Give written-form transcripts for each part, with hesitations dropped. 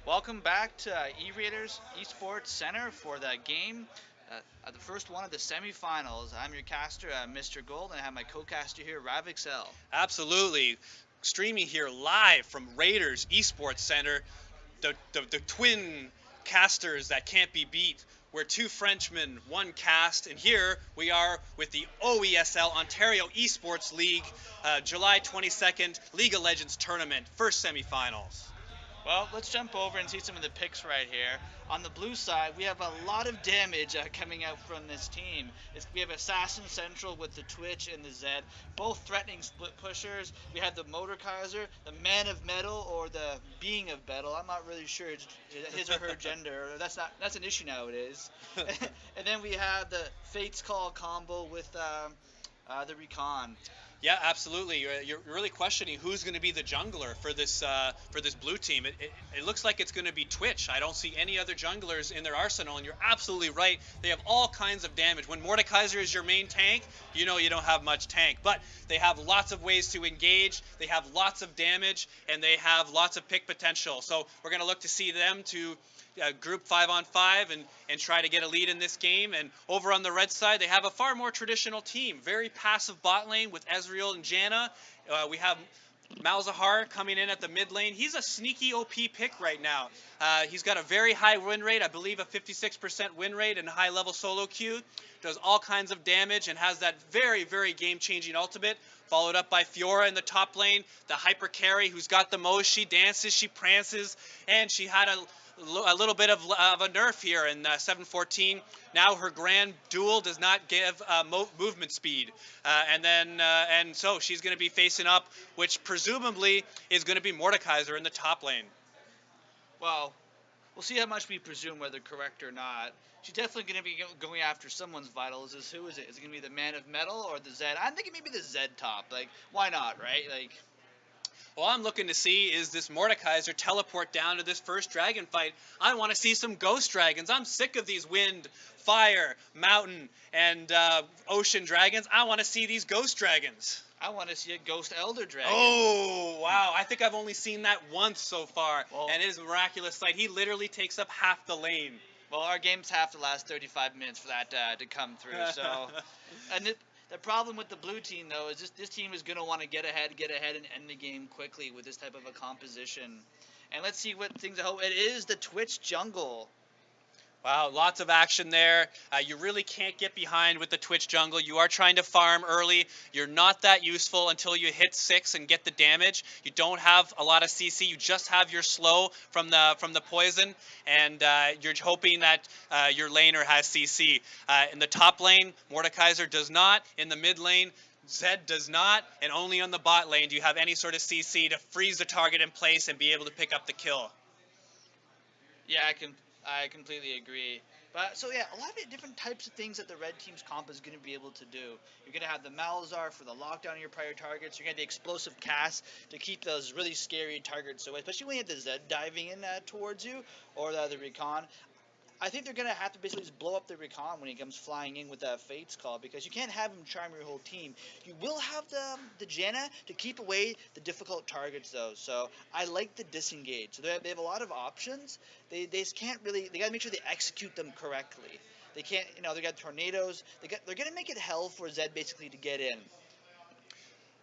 Welcome back to E-Raiders Esports Center for the game, the first one of the semifinals. I'm your caster, Mr. Gold, and I have my co-caster here, RavExel. Absolutely. Streaming here live from Raiders Esports Center, the twin casters that can't be beat. We're two Frenchmen, one cast, and here we are with the OeSL Ontario Esports League, July 22nd League of Legends tournament, first semifinals. Well, let's jump over and see some of the picks right here. On the blue side, we have a lot of damage coming out from this team. We have Assassin Central with the Twitch and the Zed, both threatening split pushers. We have the Motor Kaiser, the Man of Metal, or the Being of Metal. I'm not really sure his or her gender. That's an issue nowadays. And then we have the Fates Call combo with the Recon. Yeah, absolutely. You're really questioning who's going to be the jungler for this blue team. It looks like it's going to be Twitch. I don't see any other junglers in their arsenal, and you're absolutely right. They have all kinds of damage. When Mordekaiser is your main tank, you know you don't have much tank. But they have lots of ways to engage. They have lots of damage, and they have lots of pick potential. So we're going to look to see them to group 5-on-5 and try to get a lead in this game. And over on the red side, they have a far more traditional team. Very passive bot lane with Ezreal and Janna. We have Malzahar coming in at the mid lane. He's a sneaky OP pick right now. He's got a very high win rate, I believe a 56% win rate and high level solo queue. Does all kinds of damage and has that very, very game-changing ultimate. Followed up by Fiora in the top lane, the hyper carry who's got the most. She dances, she prances, and she had a little bit of a nerf here in 714. Now her grand duel does not give movement speed, and so she's going to be facing up, which presumably is going to be Mordekaiser in the top lane. Well, we'll see how much we presume whether correct or not. She's definitely going to be going after someone's vitals. Who is it? Is it going to be the Man of Metal or the Zed? I'm thinking maybe the Zed top. Like, why not, right? Like, All I'm looking to see is this Mordekaiser teleport down to this first dragon fight. I want to see some ghost dragons. I'm sick of these wind, fire, mountain, and ocean dragons. I want to see these ghost dragons. I want to see a Ghost Elder Dragon. Oh, wow. I think I've only seen that once so far, Well, and it is a miraculous sight. He literally takes up half the lane. well, our games have to last 35 minutes for that to come through. So, and the problem with the blue team though is this team is going to want to get ahead, and end the game quickly with this type of a composition. And let's see what things. Oh, it is the Twitch jungle. Wow, lots of action there. You really can't get behind with the Twitch jungle. You are trying to farm early. You're not that useful until you hit 6 and get the damage. You don't have a lot of CC. You just have your slow from the poison, and you're hoping that your laner has CC. In the top lane, Mordekaiser does not. In the mid lane, Zed does not, and only on the bot lane do you have any sort of CC to freeze the target in place and be able to pick up the kill. Yeah, I completely agree. But so yeah, a lot of different types of things that the red team's comp is going to be able to do. You're going to have the Malzar for the lockdown of your prior targets. You're going to have the explosive cast to keep those really scary targets away, especially when you have the Zed diving in towards you or the Recon. I think they're gonna have to basically just blow up the Recon when he comes flying in with that Fates call because you can't have him charm your whole team. You will have the Janna to keep away the difficult targets though. So I like the disengage. So they have a lot of options. They just can't really. They gotta make sure they execute them correctly. They can't. They got tornadoes. They're gonna make it hell for Zed basically to get in.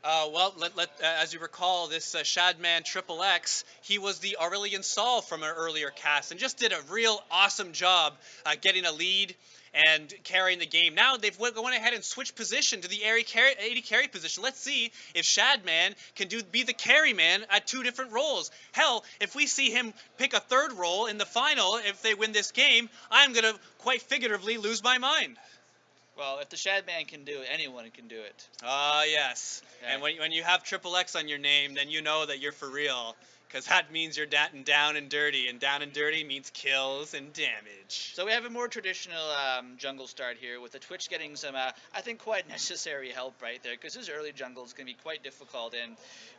Well, as you recall, this Shadman Triple X, he was the Aurelian Sol from an earlier cast and just did a real awesome job getting a lead and carrying the game. Now they've gone ahead and switched position to the AD carry position. Let's see if Shadman can be the carry man at two different roles. Hell, if we see him pick a third role in the final, if they win this game, I'm going to quite figuratively lose my mind. Well, if the Shadman can do it, anyone can do it. Ah, yes. Okay. And when you have triple X on your name, then you know that you're for real. Because that means you're down and dirty. And down and dirty means kills and damage. So we have a more traditional jungle start here with the Twitch getting some, I think, quite necessary help right there because his early jungle is going to be quite difficult. And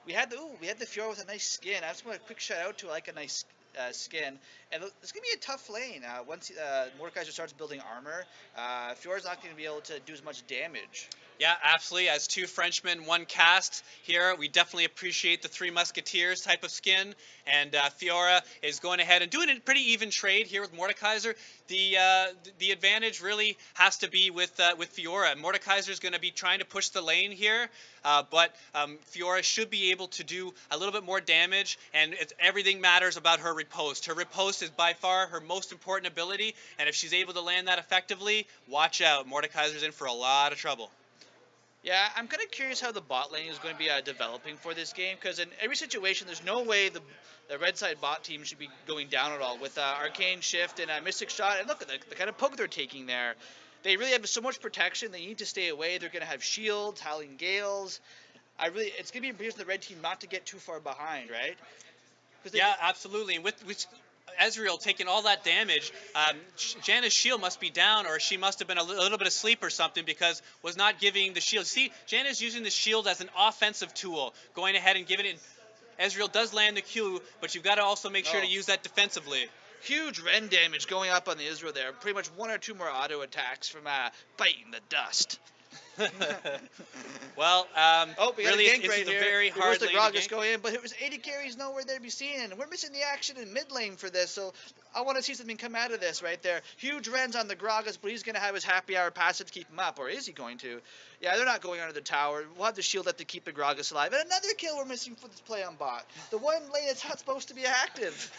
we had the Fiora with a nice skin. I just want a quick shout out to like a nice skin. And it's going to be a tough lane once Mordekaiser starts building armor. Fiora's not going to be able to do as much damage. Yeah, absolutely. As two Frenchmen, one cast here, we definitely appreciate the Three Musketeers type of skin. And Fiora is going ahead and doing a pretty even trade here with Mordekaiser. The advantage really has to be with Fiora. Mordekaiser is going to be trying to push the lane here, but Fiora should be able to do a little bit more damage, and everything matters about her riposte. Her riposte is by far her most important ability, and if she's able to land that effectively, watch out. Mordekaiser's in for a lot of trouble. Yeah, I'm kind of curious how the bot lane is going to be developing for this game, because in every situation, there's no way the red side bot team should be going down at all with Arcane Shift and Mystic Shot. And look at the kind of poke they're taking there. They really have so much protection. They need to stay away. They're going to have shields, Howling Gales. It's going to be important for the red team not to get too far behind, right? Yeah, absolutely. And with Ezreal taking all that damage, Janna's shield must be down, or she must have been a little bit asleep or something, because was not giving the shield. See, Janna's using the shield as an offensive tool, going ahead and giving it. Ezreal does land the Q, but you've got to also make sure to use that defensively. Huge Ren damage going up on the Israel there. Pretty much one or two more auto attacks from biting the dust. Well, we really, got a gank this right is a here. very hard the lane to Gragas gank. go in, but it was 80 carries nowhere there to be seen. We're missing the action in mid lane for this, so I want to see something come out of this right there. Huge Rens on the Gragas, but he's going to have his happy hour passive to keep him up, or is he going to? Yeah, they're not going under the tower. We'll have the shield up to keep the Gragas alive. And another kill we're missing for this play on bot. The one lane that's not supposed to be active.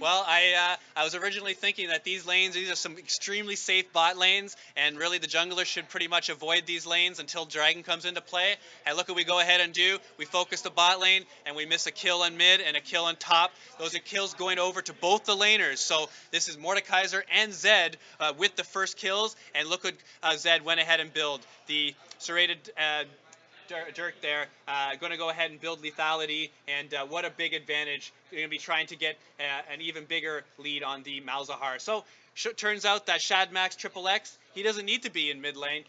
Well, I was originally thinking that these are some extremely safe bot lanes, and really the jungler should pretty much avoid these lanes until Dragon comes into play. And look what we go ahead and do. We focus the bot lane, and we miss a kill on mid and a kill on top. Those are kills going over to both the laners. So this is Mordekaiser and Zed with the first kills, and look what Zed went ahead and build. The serrated Dirk there, going to go ahead and build lethality, and what a big advantage. You're going to be trying to get an even bigger lead on the Malzahar. So turns out that Shadmax Triple X, he doesn't need to be in mid lane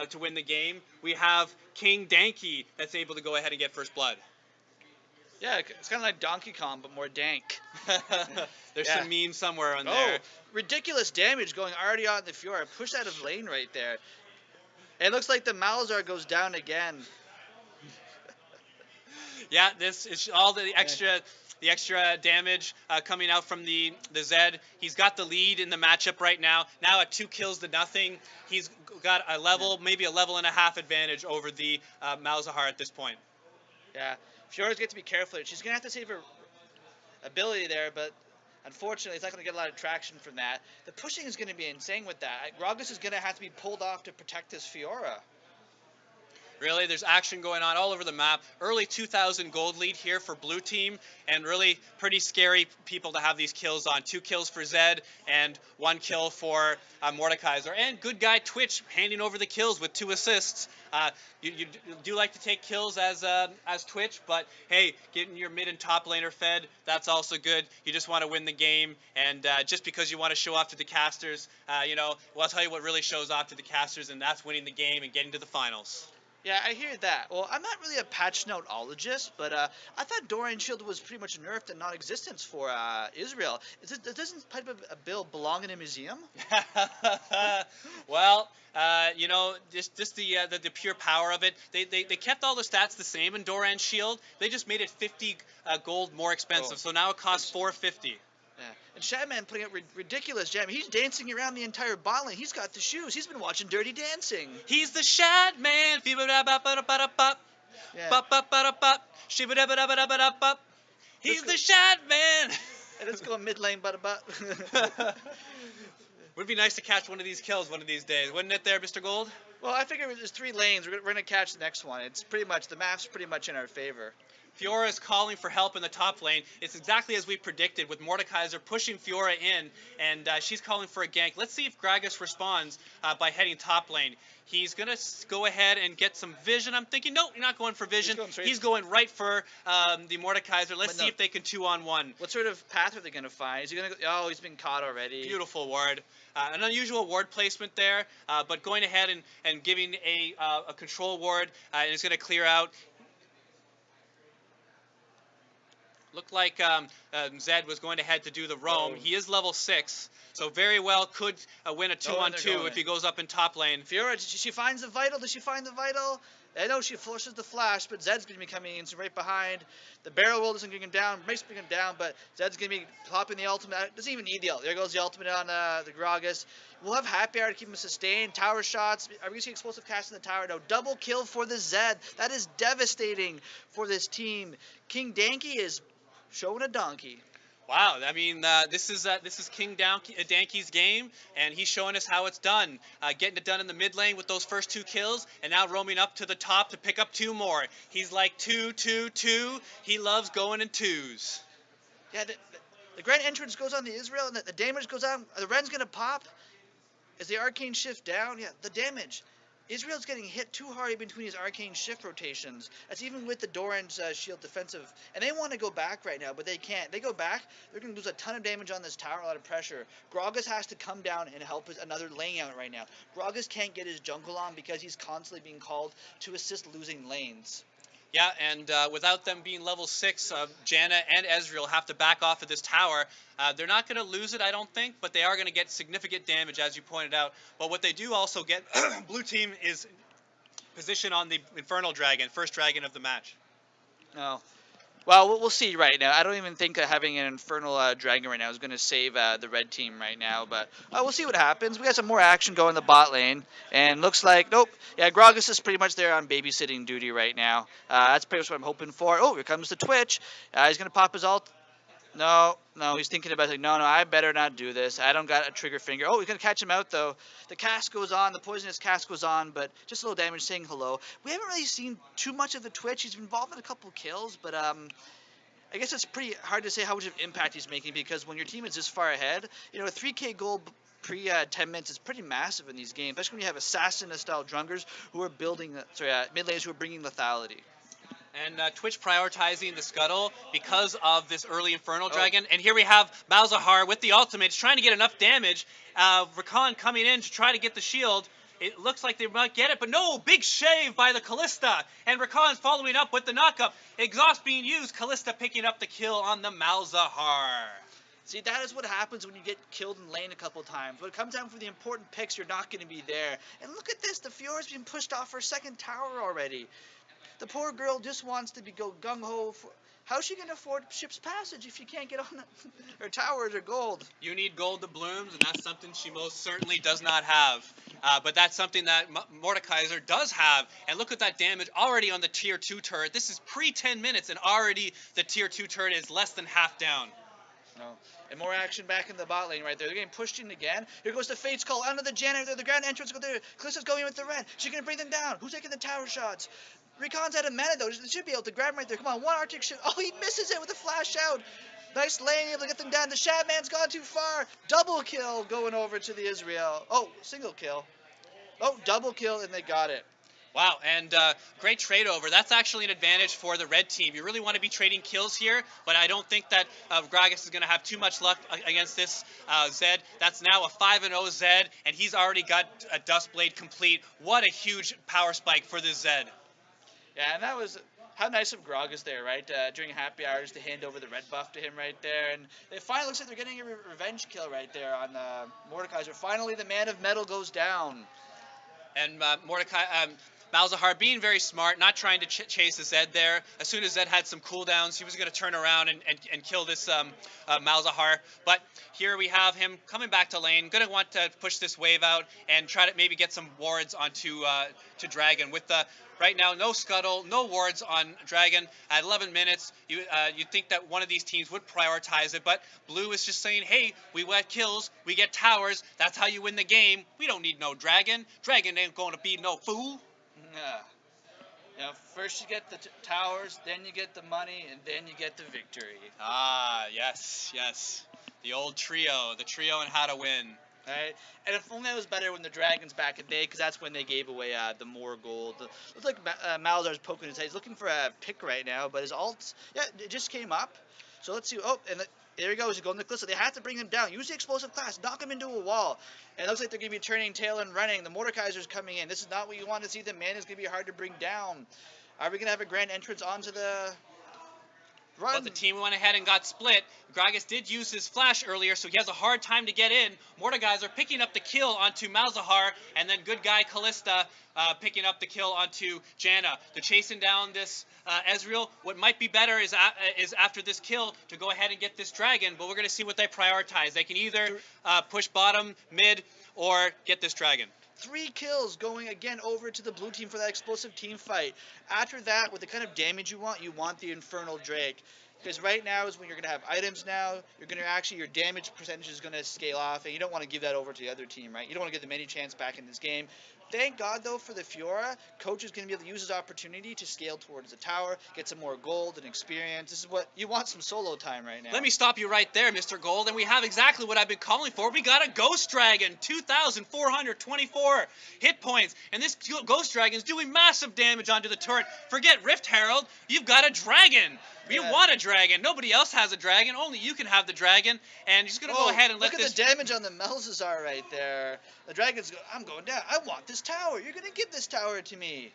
to win the game. We have King Danky that's able to go ahead and get first blood. Yeah, it's kind of like Donkey Kong, but more dank. There's some meme somewhere on there. Ridiculous damage going already on the Fiora. Push out of lane right there. It looks like the Malzar goes down again. Yeah, this is all the extra damage coming out from the Zed. He's got the lead in the matchup right now. Now at 2 kills to nothing, he's got a level, maybe a level and a half advantage over the Malzahar at this point. Yeah, Fiora's got to be careful. She's gonna have to save her ability there, but unfortunately, it's not going to get a lot of traction from that. The pushing is going to be insane with that. Gragas is going to have to be pulled off to protect his Fiora. Really, there's action going on all over the map. Early 2,000 gold lead here for blue team, and really pretty scary people to have these kills on. 2 kills for Zed and 1 kill for Mordekaiser. And good guy Twitch handing over the kills with 2 assists. You do like to take kills as Twitch, but hey, getting your mid and top laner fed, that's also good. You just want to win the game, and just because you want to show off to the casters, well, I'll tell you what really shows off to the casters, and that's winning the game and getting to the finals. Yeah, I hear that. Well, I'm not really a patch noteologist, but I thought Dorian Shield was pretty much nerfed and non-existent for Israel. Doesn't type of a build belong in a museum? Well, just the pure power of it. They kept all the stats the same in Doran Shield. They just made it 50 gold more expensive. So now it costs 450. Yeah. And Shadman putting up ridiculous jam. He's dancing around the entire bot lane. He's got the shoes. He's been watching Dirty Dancing. He's the Shadman. He's the Shadman. Hey, let's go mid lane, but. Would be nice to catch one of these kills one of these days, wouldn't it, there, Mr. Gold? Well, I figure there's 3 lanes. We're gonna catch the next one. It's pretty much the map's pretty much in our favor. Fiora is calling for help in the top lane. It's exactly as we predicted, with Mordekaiser pushing Fiora in, and she's calling for a gank. Let's see if Gragas responds by heading top lane. He's going to go ahead and get some vision. I'm thinking, no, you're not going for vision. He's going right for the Mordekaiser. Let's see if they can 2-on-1. What sort of path are they going to find? Is he going to go? Oh, he's been caught already. Beautiful ward. An unusual ward placement there, but going ahead and giving a control ward, and it's going to clear out. Looked like Zed was going to head to do the roam. Oh. He is level 6, so very well could win a Oh, and they're 2-on-2 going if in. he goes up in top lane. Fiora, she finds the vital. Does she find the vital? I know she flushes the flash, but Zed's going to be coming in, so right behind. The barrel roll doesn't bring him down, makes him down, but Zed's going to be popping the ultimate. Doesn't even need the ult. There goes the ultimate on the Gragas. We'll have Happy Hour to keep him sustained. Tower shots. Are we going to see explosive cast in the tower? No. Double kill for the Zed. That is devastating for this team. King Danky is showing a donkey. Wow, I mean, this is King Danky's game, and he's showing us how it's done. Getting it done in the mid lane with those first 2 kills, and now roaming up to the top to pick up 2 more. He's like 2, 2, 2. He loves going in twos. Yeah, the grand entrance goes on the Israel, and the damage goes on. The Ren's going to pop. Is the arcane shift down? Yeah, the damage. Israel's getting hit too hard between his arcane shift rotations. That's even with the Doran's shield defensive. And they want to go back right now, but they can't. They go back, they're going to lose a ton of damage on this tower, a lot of pressure. Gragas has to come down and help his another lane out right now. Gragas can't get his jungle on because he's constantly being called to assist losing lanes. Yeah, and without them being level 6, Janna and Ezreal have to back off of this tower. They're not going to lose it, I don't think, but they are going to get significant damage, as you pointed out. But what they do also get, blue team, is position on the Infernal Dragon, first dragon of the match. No. Well, we'll see right now. I don't even think that having an Infernal Dragon right now is going to save the red team right now. But we'll see what happens. We got some more action going in the bot lane. And looks like, nope. Yeah, Gragas is pretty much there on babysitting duty right now. That's pretty much what I'm hoping for. Oh, here comes the Twitch. He's going to pop his ult. No, he's thinking about it. Like, no, I better not do this. I don't got a trigger finger. Oh, he's going to catch him out, though. The cast goes on. The poisonous cast goes on, but just a little damage saying hello. We haven't really seen too much of the Twitch. He's been involved in a couple kills, but I guess it's pretty hard to say how much of impact he's making because when your team is this far ahead, a 3K goal pre 10 minutes is pretty massive in these games, especially when you have assassin-style junglers who are building, mid laners who are bringing lethality. And Twitch prioritizing the scuttle because of this early Infernal Oh. Dragon. And here we have Malzahar with the ultimate, trying to get enough damage. Rakan coming in to try to get the shield. It looks like they might get it, but no, big shave by the Kalista. And Rakan's following up with the knockup. Exhaust being used, Kalista picking up the kill on the Malzahar. See, that is what happens when you get killed in lane a couple times. When it comes down for the important picks, you're not going to be there. And look at this, the Fiora's being pushed off her second tower already. The poor girl just wants to go gung-ho. How's she going to afford ship's passage if she can't get on her towers or gold? You need gold to blooms, and that's something she most certainly does not have. But that's something that Mordekaiser does have. And look at that damage already on the tier 2 turret. This is pre-10 minutes, and already the tier 2 turret is less than half down. No. And more action back in the bot lane right there. They're getting pushed in again. Here goes the Fate's Call under the janitor. The grand entrance go there. Calissa's going in with the red. She's going to bring them down. Who's taking the tower shots? Recon's out of mana though. They should be able to grab him right there. Come on, one Arctic ship. Oh, he misses it with a flash out. Nice lane, able to get them down. The Shatman's gone too far. Double kill going over to the Israel. Oh, single kill. Oh, double kill, and they got it. Wow, and great trade over. That's actually an advantage for the red team. You really want to be trading kills here, but I don't think that Gragas is going to have too much luck against this Zed. That's now a 5-0 Zed, and he's already got a Dustblade complete. What a huge power spike for this Zed. Yeah, and that was how nice of Gragas there, right? During happy hours to hand over the red buff to him right there. And it finally looks like they're getting a revenge kill right there on Mordekaiser. Finally, the Man of Metal goes down. And Malzahar being very smart, not trying to chase the Zed there. As soon as Zed had some cooldowns, he was going to turn around and kill this Malzahar. But here we have him coming back to lane, going to want to push this wave out and try to maybe get some wards onto to Dragon. With the right now, no scuttle, no wards on Dragon at 11 minutes. You'd think that one of these teams would prioritize it, but Blue is just saying, hey, we get kills, we get towers. That's how you win the game. We don't need no Dragon. Dragon ain't going to be no fool. First you get the towers, then you get the money, and then you get the victory. Ah, yes. The old trio, the trio on how to win. Right? And if only it was better when the Dragon's back in day, because that's when they gave away the more gold. Looks like Malzar's poking his head. He's looking for a pick right now, but his ult, it just came up. So let's see. Oh, and there he goes. He's going to Kalista. They have to bring him down. Use the explosive class. Knock him into a wall. And it looks like they're going to be turning tail and running. The Mordekaiser's coming in. This is not what you want to see. The man is going to be hard to bring down. Are we going to have a grand entrance onto the Run. But the team went ahead and got split. Gragas did use his flash earlier, so he has a hard time to get in. Mordekaiser picking up the kill onto Malzahar, and then good guy Callista picking up the kill onto Janna. They're chasing down this Ezreal. What might be better is after this kill to go ahead and get this dragon, but we're going to see what they prioritize. They can either push bottom, mid, or get this dragon. 3 kills going again over to the blue team for that explosive team fight. After that, with the kind of damage you want the Infernal Drake. Because right now is when you're going to have items now, you're going to actually, your damage percentage is going to scale off, and you don't want to give that over to the other team, right? You don't want to give them any chance back in this game. Thank God, though, for the Fiora, Coach is going to be able to use his opportunity to scale towards the tower, get some more gold and experience. This is what, you want some solo time right now. Let me stop you right there, Mr. Gold, and we have exactly what I've been calling for. We got a Ghost Dragon, 2,424 hit points, and this Ghost Dragon is doing massive damage onto the turret. Forget Rift Herald, you've got a dragon. You want a dragon. Nobody else has a dragon. Only you can have the dragon. And he's going to go ahead and let this... Look at the damage on the Malzahar right there. The dragon's going, I'm going down. I want this tower. You're going to give this tower to me.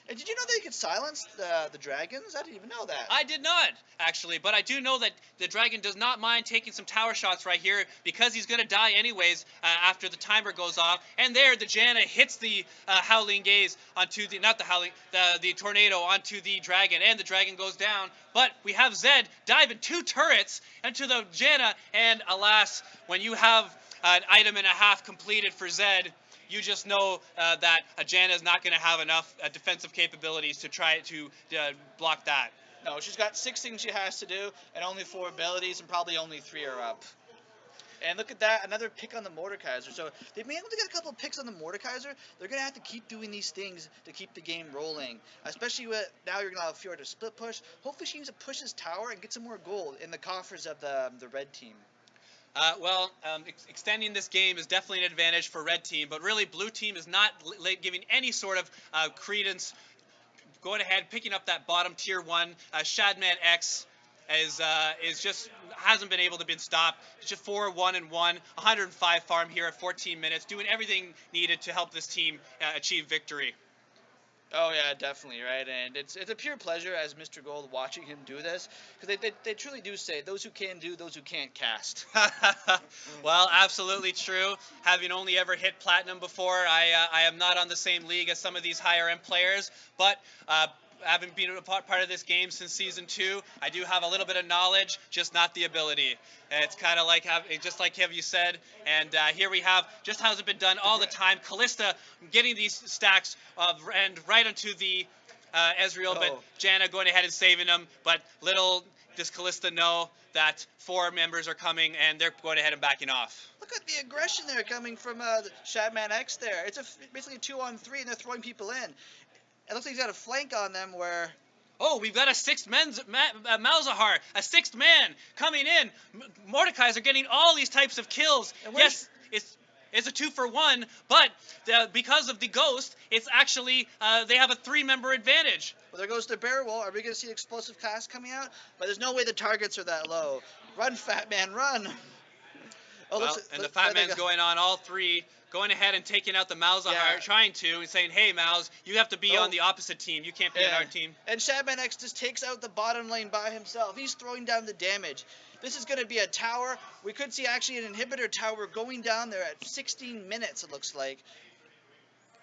And did you know that you could silence the dragons? I didn't even know that. I did not, actually. But I do know that the dragon does not mind taking some tower shots right here because he's going to die anyways after the timer goes off. And there, the Janna hits the Howling Gaze onto the... Not the Howling... The Tornado onto the dragon. And the dragon goes down. But we have Zed diving 2 turrets into the Janna. And alas, when you have an item and a half completed for Zed... You just know that Janna is not going to have enough defensive capabilities to try to block that. No, she's got 6 things she has to do, and only 4 abilities, and probably only 3 are up. And look at that, another pick on the Mordekaiser. So they've been able to get a couple of picks on the Mordekaiser. They're going to have to keep doing these things to keep the game rolling. Especially with, now you're going to have Fiora to split push. Hopefully she needs to push his tower and get some more gold in the coffers of the red team. Extending this game is definitely an advantage for red team, but really blue team is not giving any sort of credence. Going ahead, picking up that bottom tier 1, Shadman X is just hasn't been able to be stopped. It's just 4-1-1, 105 farm here at 14 minutes, doing everything needed to help this team achieve victory. Oh yeah, definitely, right? And it's a pure pleasure as Mr. Gold watching him do this, because they truly do say, those who can do, those who can't cast. Well, absolutely true. Having only ever hit Platinum before, I am not on the same league as some of these higher end players, but having been a part of this game since Season 2, I do have a little bit of knowledge, just not the ability. And it's kind of like, just like have you said, and here we have, just how it's been done all the time, Callista getting these stacks and right onto the Ezreal, but Janna going ahead and saving them, but little does Callista know that 4 members are coming, and they're going ahead and backing off. Look at the aggression there coming from Shadman X there. It's basically a 2-on-3, and they're throwing people in. It looks like he's got a flank on them where... Oh, we've got a 6th Malzahar, a 6th man coming in. Mordekaiser getting all these types of kills. Yes, it's a 2-for-1, but because of the Ghost, it's actually, they have a 3-member advantage. Well, there goes the barrel wall. Are we going to see explosive cast coming out? But there's no way the targets are that low. Run, fat man, run. Oh, well, the fat man's going on all 3. Going ahead and taking out the Malzahar, trying to, and saying, hey, Malz, you have to be on the opposite team. You can't be on our team. And Shadman X just takes out the bottom lane by himself. He's throwing down the damage. This is going to be a tower. We could see actually an inhibitor tower going down there at 16 minutes, it looks like.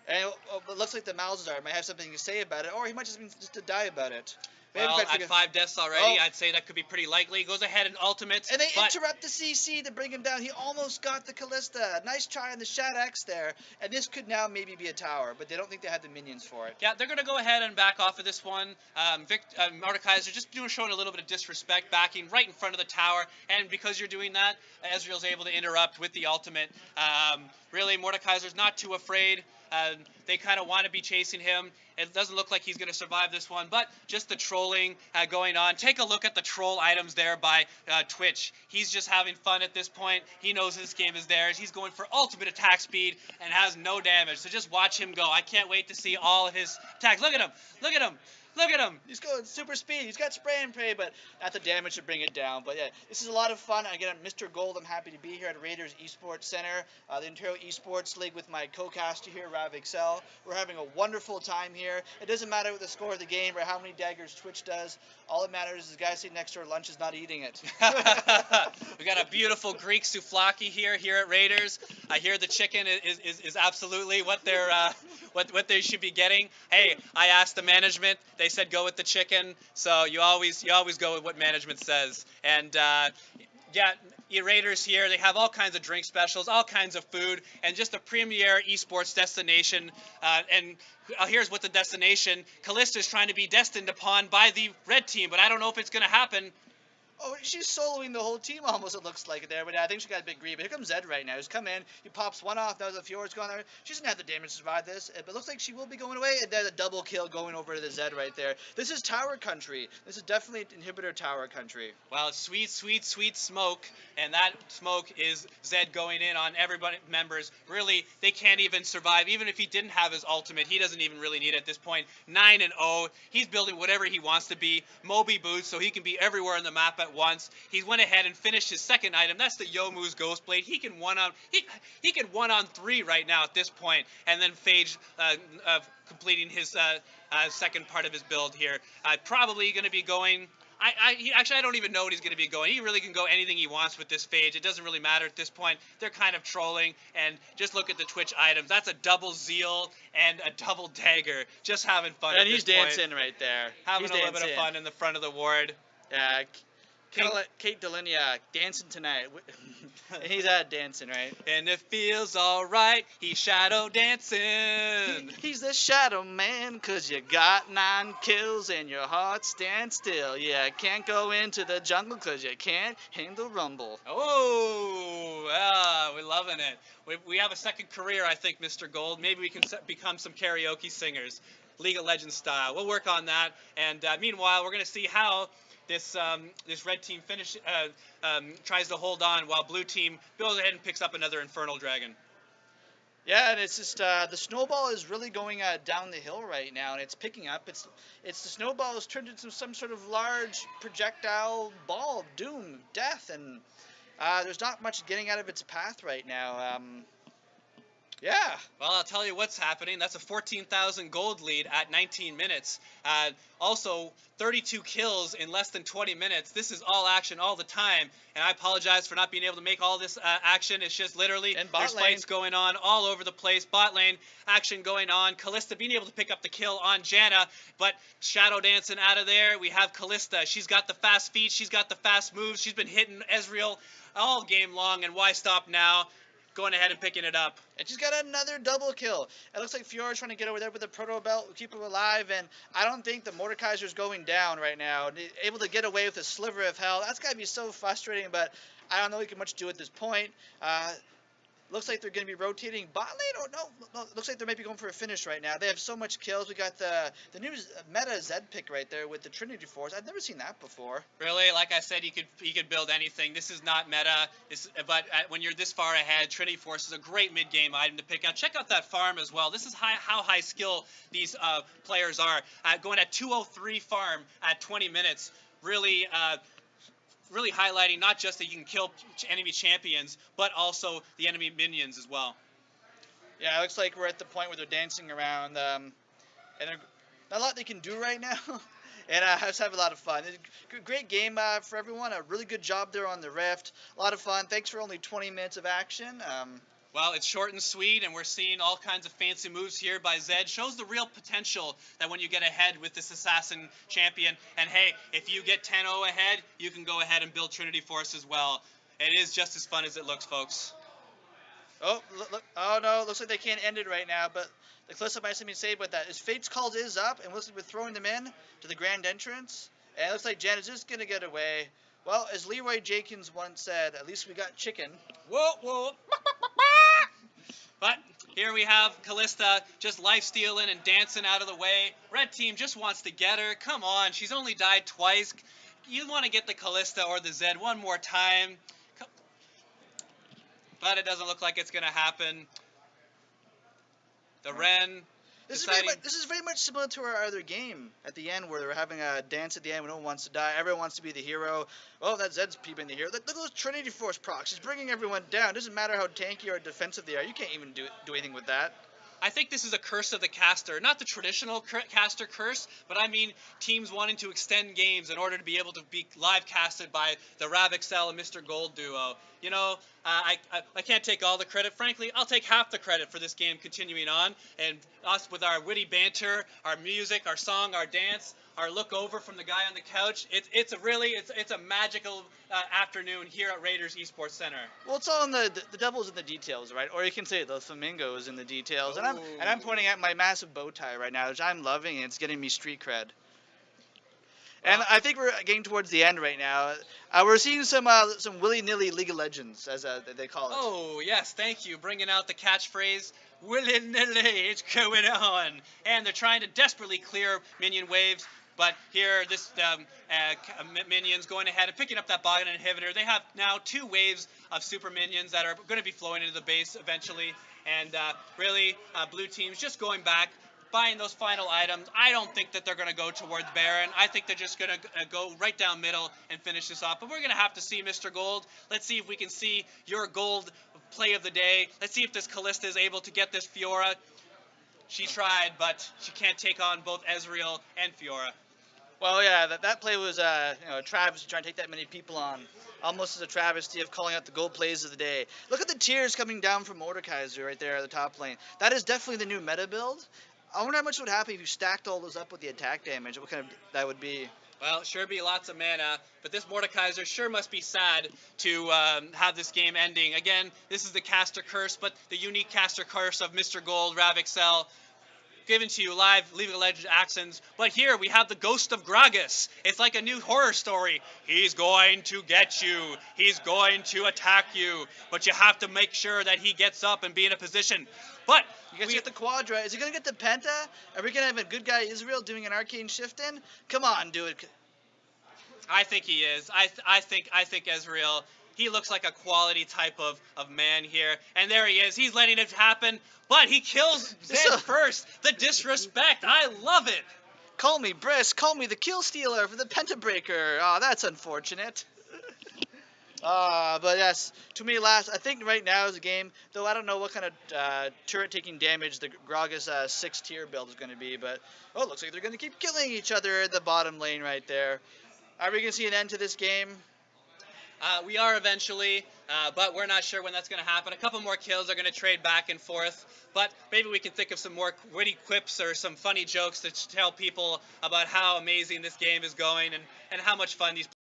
And it looks like the Malzahar might have something to say about it, or he might just to die about it. Well, at 5 deaths already, I'd say that could be pretty likely. He goes ahead and ultimates. And they interrupt the CC to bring him down. He almost got the Callista. Nice try on the Shad X there. And this could now maybe be a tower, but they don't think they have the minions for it. Yeah, they're going to go ahead and back off of this one. Mordekaiser just showing a little bit of disrespect, backing right in front of the tower. And because you're doing that, Ezreal's able to interrupt with the ultimate. Really, Mordekaiser's not too afraid. They kind of want to be chasing him. It doesn't look like he's going to survive this one, but just the trolling going on. Take a look at the troll items there by Twitch. He's just having fun at this point. He knows this game is theirs. He's going for ultimate attack speed and has no damage. So just watch him go. I can't wait to see all of his attacks. Look at him. Look at him. Look at him. He's going super speed. He's got spray and pray, but not the damage to bring it down. But yeah, this is a lot of fun. Again, I'm Mr. Gold. I'm happy to be here at Raiders Esports Center, the Ontario Esports League with my co-caster here, RavExel. We're having a wonderful time here. It doesn't matter what the score of the game or how many daggers Twitch does. All that matters is the guy sitting next to our lunch is not eating it. We got a beautiful Greek souvlaki here at Raiders. I hear the chicken is absolutely what they're what they should be getting. Hey, I asked the management. They said go with the chicken. So you always go with what management says. And yeah, Raiders here. They have all kinds of drink specials, all kinds of food, and just a premier esports destination. And here's what the destination. Callista's trying to be destined upon by the red team, but I don't know if it's going to happen. Oh, she's soloing the whole team almost, it looks like there. But I think she got a big green. But here comes Zed right now. He's come in. He pops one off. Now the Fjord's gone there. She doesn't have the damage to survive this. But it looks like she will be going away. And there's a double kill going over to the Zed right there. This is tower country. This is definitely inhibitor tower country. Well, sweet smoke. And that smoke is Zed going in on everybody members. Really, they can't even survive. Even if he didn't have his ultimate, he doesn't even really need it at this point. 9-0. He's building whatever he wants to be. Moby boots, so he can be everywhere on the map at once. He went ahead and finished his second item. That's the Youmuu's Ghost Blade. He can one on 3 right now at this point, and then Phage completing his second part of his build here. Probably going to be going. I don't even know what he's going to be going. He really can go anything he wants with this Phage. It doesn't really matter at this point. They're kind of trolling, and just look at the Twitch items. That's a double Zeal and a double Dagger. Just having fun. And he's dancing right there. Having a little bit of fun in the front of the ward. Yeah. Kate Delinia dancing tonight. He's dancing, right? And it feels alright. He's shadow dancing. He's the shadow man, 'cause you got 9 kills and your heart stands still. Yeah, can't go into the jungle 'cause you can't handle rumble. Oh, we're loving it. We have a second career, I think, Mr. Gold. Maybe we can become some karaoke singers, League of Legends style. We'll work on that. And meanwhile, we're going to see how this red team tries to hold on while blue team goes ahead and picks up another Infernal Dragon. Yeah, and it's just the snowball is really going down the hill right now, and it's picking up. It's the snowball has turned into some sort of large projectile ball of doom, death, and there's not much getting out of its path right now. Yeah. Well, I'll tell you what's happening. That's a 14,000 gold lead at 19 minutes. Also, 32 kills in less than 20 minutes. This is all action all the time. And I apologize for not being able to make all this action. It's just literally there's fights going on all over the place. Bot lane action going on. Callista being able to pick up the kill on Janna. But shadow dancing out of there. We have Callista. She's got the fast feet. She's got the fast moves. She's been hitting Ezreal all game long. And why stop now? Going ahead and picking it up. And she's got another double kill. It looks like Fiora's trying to get over there with the Proto Belt, keep him alive, and I don't think the Mordekaiser's going down right now. Able to get away with a sliver of hell. That's got to be so frustrating, but I don't know he can much do at this point. Looks like they're going to be rotating bot lane. Oh, no. Looks like they might be going for a finish right now. They have so much kills. We got the new meta Zed pick right there with the Trinity Force. I've never seen that before. Really? Like I said, you could build anything. This is not meta. But when you're this far ahead, Trinity Force is a great mid-game item to pick out. Check out that farm as well. This is how high skill these players are. Going at 203 farm at 20 minutes. Really highlighting not just that you can kill enemy champions, but also the enemy minions as well. Yeah, it looks like we're at the point where they're dancing around, and there's not a lot they can do right now, and I just have a lot of fun. Great game for everyone, a really good job there on the Rift, a lot of fun. Thanks for only 20 minutes of action. Well, it's short and sweet, and we're seeing all kinds of fancy moves here by Zed. Shows the real potential that when you get ahead with this assassin champion, and hey, if you get 10-0 ahead, you can go ahead and build Trinity Force as well. It is just as fun as it looks, folks. Oh, look, oh no, looks like they can't end it right now, but the Calista might have something to say about that. His Fate's Call is up, and looks like we're throwing them in to the grand entrance, and it looks like Jan is just going to get away. Well, as Leroy Jenkins once said, at least we got chicken. Whoa. But here we have Callista just life-stealing and dancing out of the way. Red team just wants to get her. Come on, she's only died twice. You want to get the Callista or the Zed one more time. But it doesn't look like it's going to happen. The Ren. deciding. This is very much similar to our other game at the end where we're having a dance at the end when no one wants to die. Everyone wants to be the hero. Oh, that Zed's peeping the hero. Look at those Trinity Force procs. He's bringing everyone down. Doesn't matter how tanky or defensive they are. You can't even do anything with that. I think this is a curse of the caster, not the traditional caster curse, but I mean teams wanting to extend games in order to be able to be live casted by the RavExel and Mr GOld duo. You know, I can't take all the credit. Frankly, I'll take half the credit for this game continuing on, and us with our witty banter, our music, our song, our dance, our look over from the guy on the couch. It's a magical afternoon here at Raiders Esports Center. Well, it's all in the devil's in the details, right? Or you can say the flamingo is in the details. And I'm pointing at my massive bow tie right now, which I'm loving, and it's getting me street cred. And I think we're getting towards the end right now. We're seeing some willy-nilly League of Legends, as they call it. Oh, yes, thank you. Bringing out the catchphrase, willy-nilly, it's going on. And they're trying to desperately clear minion waves. But here, this minion's going ahead and picking up that bot inhibitor. They have now 2 waves of super minions that are going to be flowing into the base eventually. And really, blue team's just going back, buying those final items. I don't think that they're going to go towards Baron. I think they're just going to go right down middle and finish this off. But we're going to have to see Mr. GOld. Let's see if we can see your gold play of the day. Let's see if this Callista is able to get this Fiora. She tried, but she can't take on both Ezreal and Fiora. Well, yeah, that play was a travesty trying to take that many people on. Almost as a travesty of calling out the gold plays of the day. Look at the tears coming down from Mordekaiser right there at the top lane. That is definitely the new meta build. I wonder how much would happen if you stacked all those up with the attack damage. What kind of that would be? Well, sure be lots of mana, but this Mordekaiser sure must be sad to have this game ending. Again, this is the caster curse, but the unique caster curse of Mr. GOld, RavExel, given to you live, League of Legends accents. But here we have the ghost of Gragas. It's like a new horror story. He's going to get you. He's going to attack you. But you have to make sure that he gets up and be in a position. But you guys get the Quadra. Is he going to get the Penta? Are we going to have a good guy Israel doing an arcane shift in? Come on, do it. I think he is. I think Ezreal, he looks like a quality type of man here. And there he is. He's letting it happen. But he kills Zed first. The disrespect. I love it. Call me Brisk. Call me the kill stealer for the Pentabreaker. Oh, that's unfortunate. But yes, to me I think right now is a game, though I don't know what kind of turret taking damage the Gragas 6 tier build is going to be, but it looks like they're going to keep killing each other at the bottom lane right there. Are we going to see an end to this game? We are eventually, but we're not sure when that's going to happen. A couple more kills are going to trade back and forth, but maybe we can think of some more witty quips or some funny jokes to tell people about how amazing this game is going and how much fun these